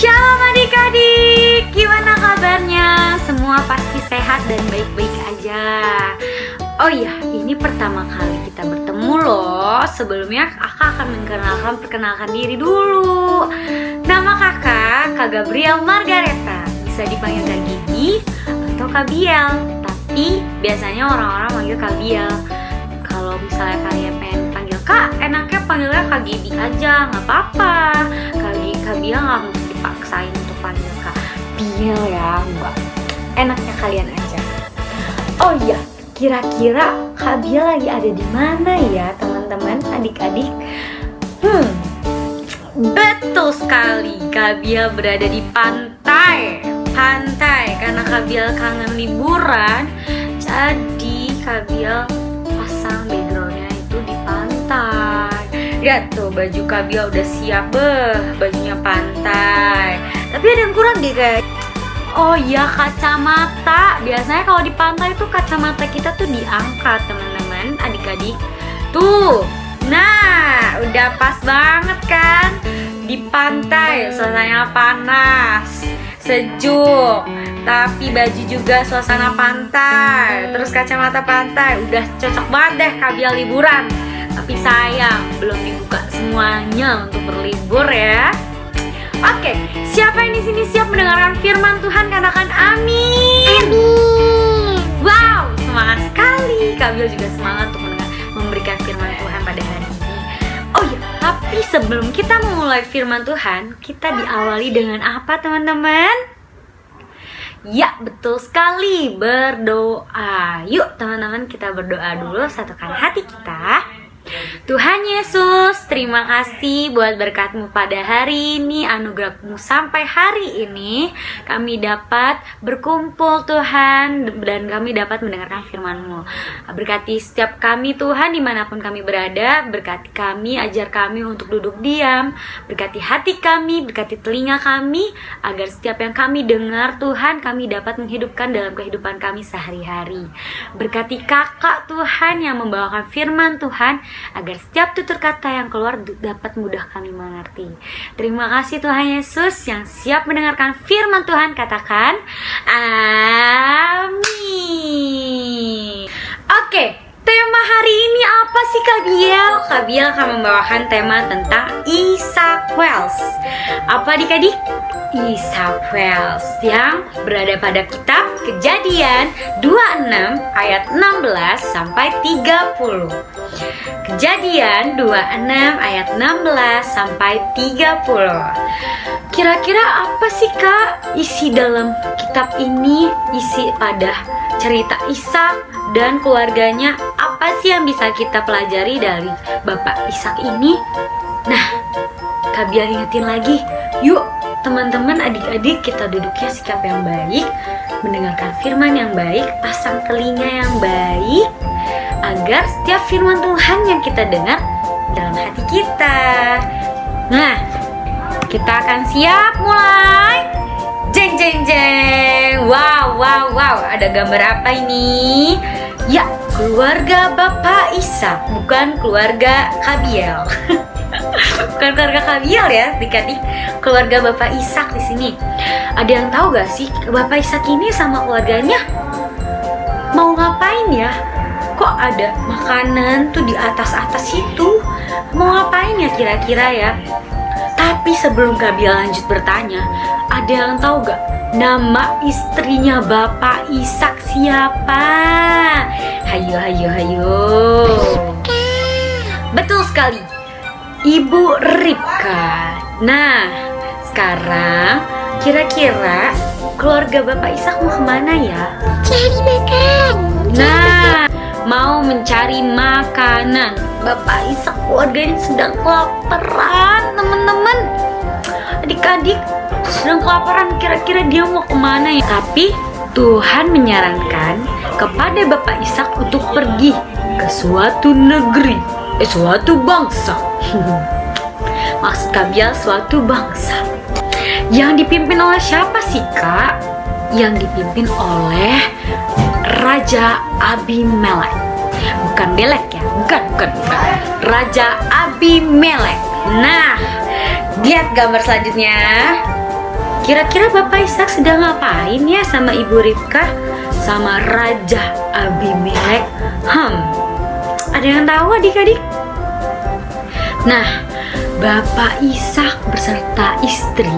Shalom adik-adik, gimana kabarnya? Semua pasti sehat dan baik-baik aja. Oh iya, ini pertama kali kita bertemu loh. Sebelumnya kakak akan perkenalkan diri dulu. Nama kakak, Kak Gabriel Margareta. Bisa dipanggil Kak Gigi atau Kak Biel. Tapi biasanya orang-orang manggil Kak Biel. Kalau misalnya kalian pengen panggil Kak, enaknya panggilnya Kak Gigi aja, nggak apa-apa. Kak Biel nggak mesti paksain untuk panggil Kak Biel ya, enggak. Enaknya kalian aja. Oh iya, kira-kira Kak Biel lagi ada di mana ya teman-teman, adik-adik? Betul sekali, Kak Biel berada di pantai. Karena Kak Biel kangen liburan, jadi Kak Biel pasang backgroundnya itu di pantai. Lihat tuh, baju Kak Biel udah siap, bajunya pantai. Tapi ada yang kurang deh guys. Oh iya, kacamata. Biasanya kalau di pantai tuh kacamata kita tuh diangkat teman-teman, adik-adik. Tuh, nah udah pas banget kan. Di pantai, suasananya panas, sejuk, tapi baju juga suasana pantai, terus kacamata pantai, udah cocok banget deh Kak Biel liburan. Tapi sayang, belum dibuka semuanya untuk berlibur ya. Oke, siapa yang di sini siap mendengarkan firman Tuhan? Katakan amin. Amin. Wow, semangat sekali. Kak Biel juga semangat untuk memberikan firman Tuhan pada hari ini. Oh iya, tapi sebelum kita memulai firman Tuhan, kita diawali dengan apa teman-teman? Ya, betul sekali, berdoa. Yuk teman-teman, kita berdoa dulu, satukan hati kita. Tuhan Yesus, terima kasih buat berkat-Mu pada hari ini, anugerah-Mu sampai hari ini. Kami dapat berkumpul Tuhan, dan kami dapat mendengarkan firman-Mu. Berkati setiap kami Tuhan, dimanapun kami berada. Berkati kami, ajar kami untuk duduk diam. Berkati hati kami, berkati telinga kami, agar setiap yang kami dengar Tuhan, kami dapat menghidupkan dalam kehidupan kami sehari-hari. Berkati kakak Tuhan yang membawakan firman Tuhan, agar setiap tutur kata yang keluar dapat mudah kami mengerti. Terima kasih Tuhan Yesus yang siap mendengarkan firman Tuhan. Katakan amin. Oke, tema hari ini apa sih Kak Biel? Kak Biel akan membawakan tema tentang Isaac Wells. Apa adik-adik? Isaac Wells yang berada pada kitab Kejadian 26 ayat 16 sampai 30. Kejadian 26 ayat 16 sampai 30. Kira-kira apa sih Kak isi dalam kitab ini? Isi pada cerita Ishak dan keluarganya. Apa sih yang bisa kita pelajari dari Bapak Ishak ini? Nah, Kak Biel ingetin lagi. Yuk teman-teman, adik-adik, kita duduknya sikap yang baik, mendengarkan firman yang baik, pasang telinga yang baik, agar setiap firman Tuhan yang kita dengar dalam hati kita. Nah, kita akan siap mulai. Jeng jeng jeng. Wow. Ada gambar apa ini? Ya, keluarga Bapak Ishak, bukan keluarga Kak Biel. Bukan keluarga Kak Biel ya, adik-adik. Keluarga Bapak Ishak di sini. Ada yang tahu gak sih Bapak Ishak ini sama keluarganya mau ngapain ya? Kok ada makanan tuh di atas itu? Mau ngapain ya kira-kira ya? Tapi sebelum Kak Biel lanjut bertanya, ada yang tahu gak nama istrinya Bapak Ishak siapa? Hayo. Betul sekali, Ibu Ribka. Nah, sekarang kira-kira keluarga Bapak Ishak mau kemana ya? Cari makan. Nah, mau mencari makanan. Bapak Ishak keluarganya sedang kelaparan teman-teman. Adik-adik sedang kelaparan, kira-kira dia mau kemana ya? Tapi Tuhan menyarankan kepada Bapak Ishak untuk pergi ke suatu negeri, suatu bangsa. Maksud Kak Biel suatu bangsa yang dipimpin oleh siapa sih Kak? Yang dipimpin oleh Raja Abimelek. Bukan Belek ya, bukan. Raja Abimelek. Nah, lihat gambar selanjutnya. Kira-kira Bapak Ishak sedang ngapain ya sama Ibu Ribkah, sama Raja Abimelek? Ada yang tahu adik-adik? Nah, Bapak Ishak beserta istri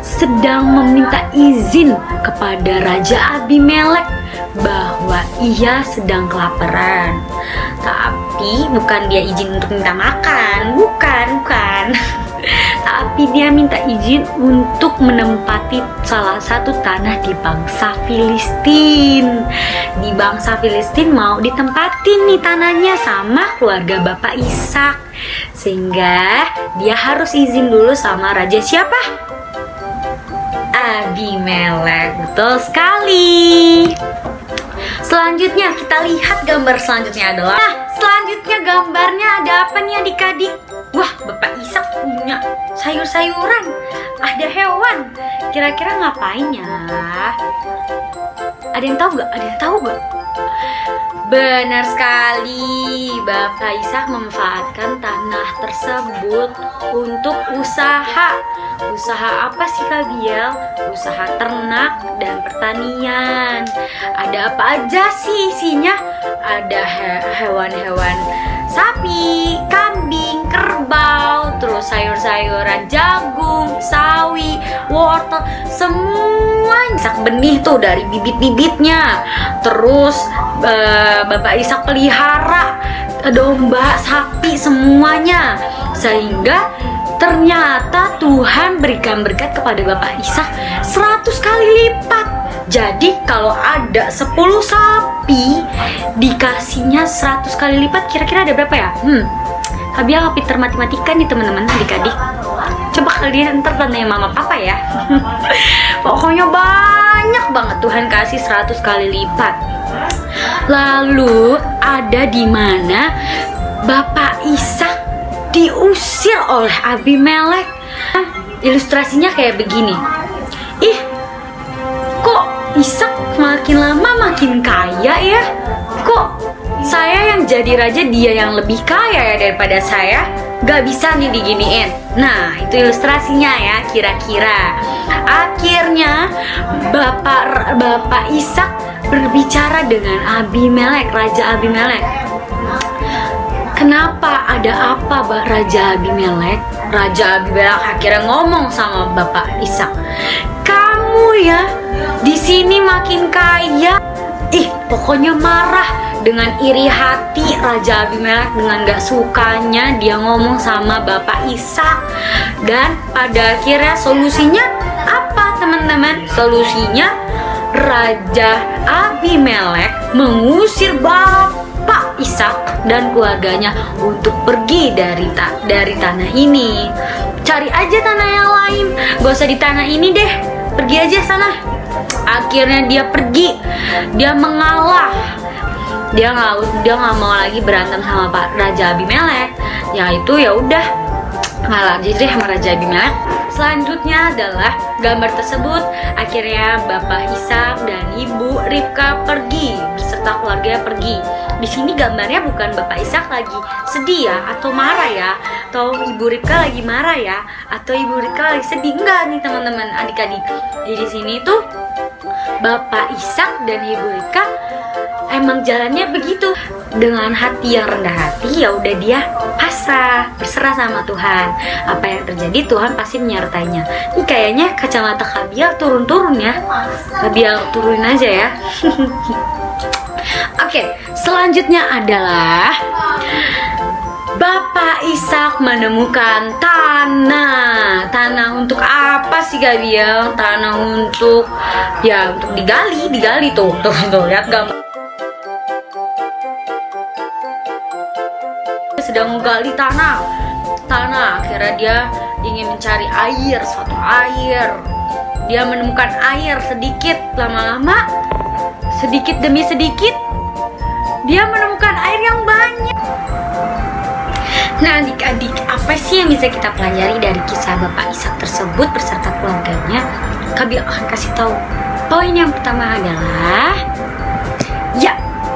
sedang meminta izin kepada Raja Abimelek bahwa ia sedang kelaparan. Tapi bukan dia izin untuk minta makan, bukan. Tapi dia minta izin untuk menempati salah satu tanah di bangsa Filistin. Di bangsa Filistin mau ditempatin nih tanahnya sama keluarga Bapak Ishak. Sehingga dia harus izin dulu sama raja siapa? Abimelek. Betul sekali. Selanjutnya kita lihat gambar selanjutnya adalah selanjutnya gambarnya ada apa nih adik-adik? Wah, Bapak Ishak punya sayur-sayuran, ada hewan. Kira-kira ngapain ya? Ada yang tahu gak? Benar sekali, Bapak Ishak memanfaatkan tanah tersebut untuk usaha. Usaha apa sih Kak Biel? Usaha ternak dan pertanian. Ada apa aja sih isinya? Ada hewan-hewan sapi, kambing, kerbau, terus sayur-sayuran jagung, sawi, wortel, semua Ishak benih tuh dari bibit-bibitnya. Terus Bapak Ishak pelihara domba, sapi, semuanya. Sehingga ternyata Tuhan berikan berkat kepada Bapak Ishak 100 kali lipat. Jadi kalau ada 10 sapi dikasihnya 100 kali lipat, kira-kira ada berapa ya? Kak Bia nggak pinter matematika nih teman-teman adik-adik. Coba kalian ntar tanya mama papa ya. Pokoknya banyak banget Tuhan kasih 100 kali lipat. Lalu ada di mana Bapak Ishak diusir oleh Abimelek. Ilustrasinya kayak begini. Kok Ishak makin lama makin kaya ya? Kok saya yang jadi raja, dia yang lebih kaya ya daripada saya? Gak bisa nih diginiin. Nah, itu ilustrasinya ya kira-kira. Akhirnya Bapak Ishak berbicara dengan Abimelek, Raja Abimelek. Kenapa, ada apa Raja Abimelek? Raja Abimelek akhirnya ngomong sama Bapak Ishak, kamu ya di sini makin kaya. Pokoknya marah. Dengan iri hati Raja Abimelek, dengan gak sukanya dia ngomong sama Bapak Ishak. Dan pada akhirnya solusinya apa teman-teman? Solusinya Raja Abimelek mengusir Bapak Ishak dan keluarganya untuk pergi dari tanah ini. Cari aja tanah yang lain, gak usah di tanah ini deh, pergi aja sana. Akhirnya dia pergi, dia mengalah. Dia nggak mau lagi berantem sama Pak Raja Abimelek. Ya udah ngalah aja deh sama Raja Abimelek. Selanjutnya adalah gambar tersebut. Akhirnya Bapak Ishak dan Ibu Ribkah pergi beserta keluarga pergi. Di sini gambarnya bukan Bapak Ishak lagi sedih ya atau marah ya, atau Ibu Ribkah lagi marah ya, atau Ibu Ribkah lagi sedih. Enggak nih teman-teman adik-adik. Di sini tuh Bapak Ishak dan Ibu Ribkah emang jalannya begitu, dengan hati yang rendah hati. Ya udah dia pasrah, berserah sama Tuhan. Apa yang terjadi Tuhan pasti menyertainya. Ini kayaknya kacamata Kak Bia turun-turun ya. Kak Bia turunin aja ya. Oke, selanjutnya adalah Bapak Ishak menemukan tanah. Tanah untuk apa sih Kak Bia? Tanah untuk digali tuh lihat gambar. Sedang menggali tanah. Akhirnya dia ingin mencari suatu air. Dia menemukan air sedikit, lama-lama sedikit demi sedikit dia menemukan air yang banyak. Nah adik-adik, apa sih yang bisa kita pelajari dari kisah Bapak Ishak tersebut beserta keluarganya? Kak Bia akan kasih tahu. Poin yang pertama adalah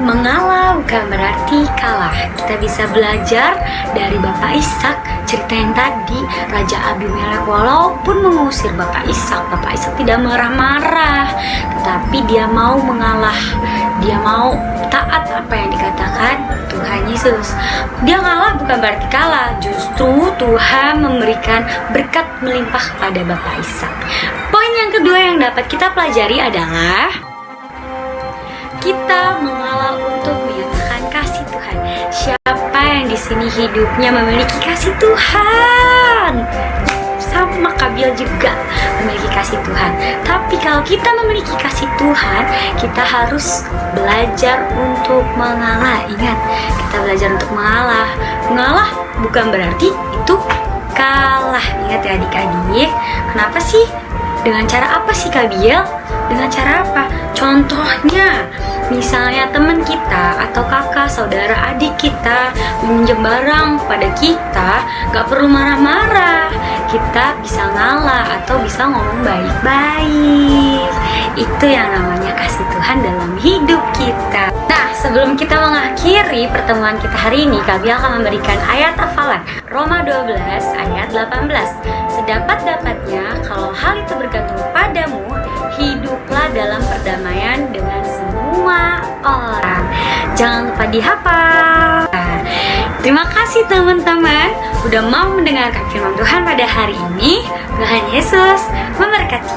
mengalah bukan berarti kalah. Kita bisa belajar dari Bapak Ishak, cerita yang tadi, Raja Abimelek walaupun mengusir Bapak Ishak tidak marah-marah, tetapi dia mau mengalah, dia mau taat apa yang dikatakan Tuhan Yesus. Dia ngalah bukan berarti kalah, justru Tuhan memberikan berkat melimpah kepada Bapak Ishak. Poin yang kedua yang dapat kita pelajari adalah kita mengalah untuk menyatakan kasih Tuhan. Siapa yang di sini hidupnya memiliki kasih Tuhan? Sama Kabil juga memiliki kasih Tuhan. Tapi kalau kita memiliki kasih Tuhan, kita harus belajar untuk mengalah. Ingat, kita belajar untuk mengalah. Mengalah bukan berarti itu kalah. Ingat ya adik-adik. Kenapa sih? Dengan cara apa sih Kabil? Dengan cara apa? Contohnya, misalnya teman kita atau kakak, saudara, adik kita meminjam barang pada kita, gak perlu marah-marah. Kita bisa ngalah atau bisa ngomong baik-baik. Itu yang namanya kasih Tuhan dalam hidup kita. Nah, sebelum kita mengakhiri pertemuan kita hari ini, Kabil akan memberikan ayat hafalan Roma 12 ayat 18. Sedapat-dapatnya kalau hal itu bergantung padamu, hiduplah dalam perdamaian dengan semua orang. Jangan lupa dihafal. Terima kasih teman-teman udah mau mendengarkan firman Tuhan pada hari ini. Tuhan Yesus memberkati.